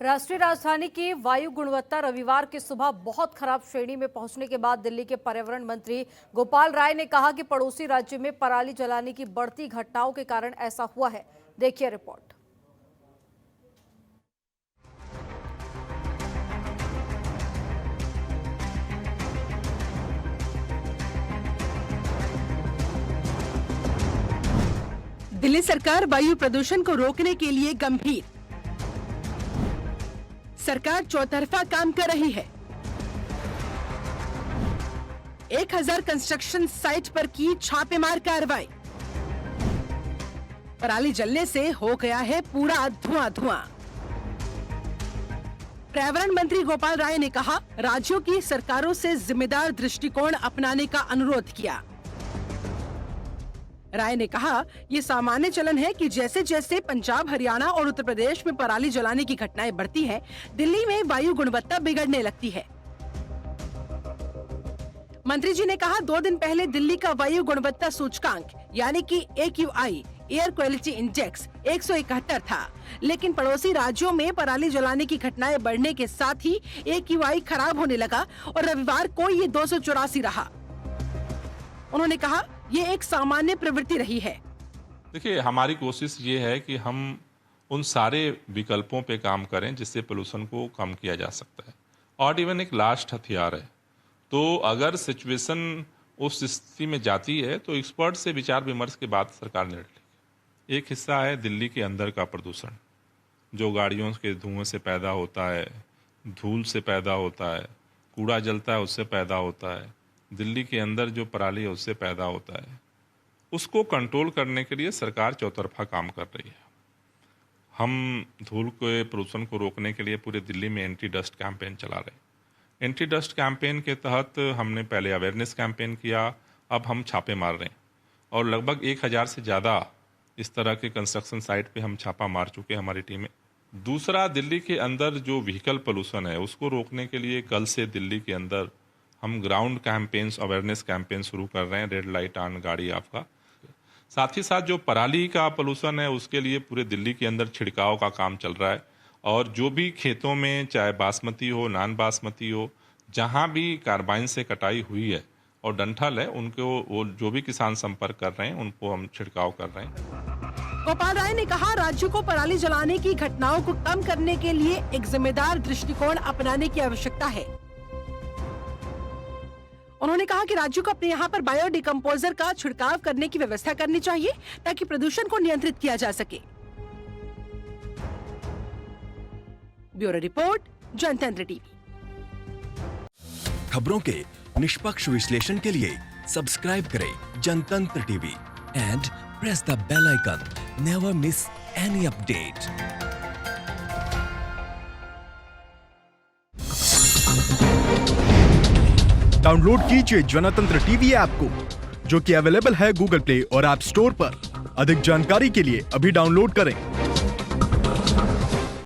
राष्ट्रीय राजधानी की वायु गुणवत्ता रविवार की सुबह बहुत खराब श्रेणी में पहुंचने के बाद दिल्ली के पर्यावरण मंत्री गोपाल राय ने कहा कि पड़ोसी राज्य में पराली जलाने की बढ़ती घटनाओं के कारण ऐसा हुआ है। देखिए रिपोर्ट। दिल्ली सरकार वायु प्रदूषण को रोकने के लिए गंभीर। सरकार चौतरफा काम कर रही है। 1000 कंस्ट्रक्शन साइट पर की छापेमार कार्रवाई। पराली जलने से हो गया है पूरा धुआं। पर्यावरण मंत्री गोपाल राय ने कहा, राज्यों की सरकारों से जिम्मेदार दृष्टिकोण अपनाने का अनुरोध किया। राय ने कहा, ये सामान्य चलन है कि जैसे जैसे पंजाब, हरियाणा और उत्तर प्रदेश में पराली जलाने की घटनाएं बढ़ती हैं, दिल्ली में वायु गुणवत्ता बिगड़ने लगती है। मंत्री जी ने कहा, 2 दिन पहले दिल्ली का वायु गुणवत्ता सूचकांक यानी कि AQI एयर क्वालिटी इंडेक्स 171 था, लेकिन पड़ोसी राज्यों में पराली जलाने की घटनाएं बढ़ने के साथ ही AQI खराब होने लगा और रविवार को ये 284 रहा। उन्होंने कहा, ये एक सामान्य प्रवृत्ति रही है। देखिए, हमारी कोशिश ये है कि हम उन सारे विकल्पों पे काम करें जिससे पोल्यूशन को कम किया जा सकता है। और इवन एक लास्ट हथियार है, तो अगर सिचुएशन उस स्थिति में जाती है तो एक्सपर्ट से विचार विमर्श के बाद सरकार निर्णय लेगी। एक हिस्सा है दिल्ली के अंदर का प्रदूषण, जो गाड़ियों के धुएं से पैदा होता है, धूल से पैदा होता है, कूड़ा जलता है उससे पैदा होता है, दिल्ली के अंदर जो पराली है उससे पैदा होता है। उसको कंट्रोल करने के लिए सरकार चौतरफा काम कर रही है। हम धूल के प्रदूषण को रोकने के लिए पूरे दिल्ली में एंटी डस्ट कैंपेन चला रहे हैं। एंटी डस्ट कैंपेन के तहत हमने पहले अवेयरनेस कैंपेन किया, अब हम छापे मार रहे हैं और लगभग 1000 से ज़्यादा इस तरह के कंस्ट्रक्शन साइट पे हम छापा मार चुके हैं हमारी टीमें। दूसरा, दिल्ली के अंदर जो व्हीकल पोल्यूशन है उसको रोकने के लिए कल से दिल्ली के अंदर हम ग्राउंड कैंपेन्स, अवेयरनेस कैंपेन शुरू कर रहे हैं, रेड लाइट ऑन गाड़ी आपका। साथ ही साथ जो पराली का पोल्यूशन है उसके लिए पूरे दिल्ली के अंदर छिड़काव का काम चल रहा है और जो भी खेतों में चाहे बासमती हो, नॉन बासमती हो, जहां भी कार्बाइन से कटाई हुई है और डंठल है, उनको वो जो भी किसान संपर्क कर रहे हैं उनको हम छिड़काव कर रहे हैं। गोपाल राय ने कहा, राज्यों को पराली जलाने की घटनाओं को कम करने के लिए एक जिम्मेदार दृष्टिकोण अपनाने की आवश्यकता है। उन्होंने कहा कि राज्यों को अपने यहाँ पर बायो डिकम्पोजर का छिड़काव करने की व्यवस्था करनी चाहिए ताकि प्रदूषण को नियंत्रित किया जा सके। Bureau report, Jantantra TV. खबरों के निष्पक्ष विश्लेषण के लिए सब्सक्राइब करें Jantantra TV and press the bell icon. Never miss any update. Download कीजिए जनतंत्र टीवी ऐप को, जो कि अवेलेबल है गूगल प्ले और ऐप स्टोर पर। अधिक जानकारी के लिए अभी डाउनलोड करें।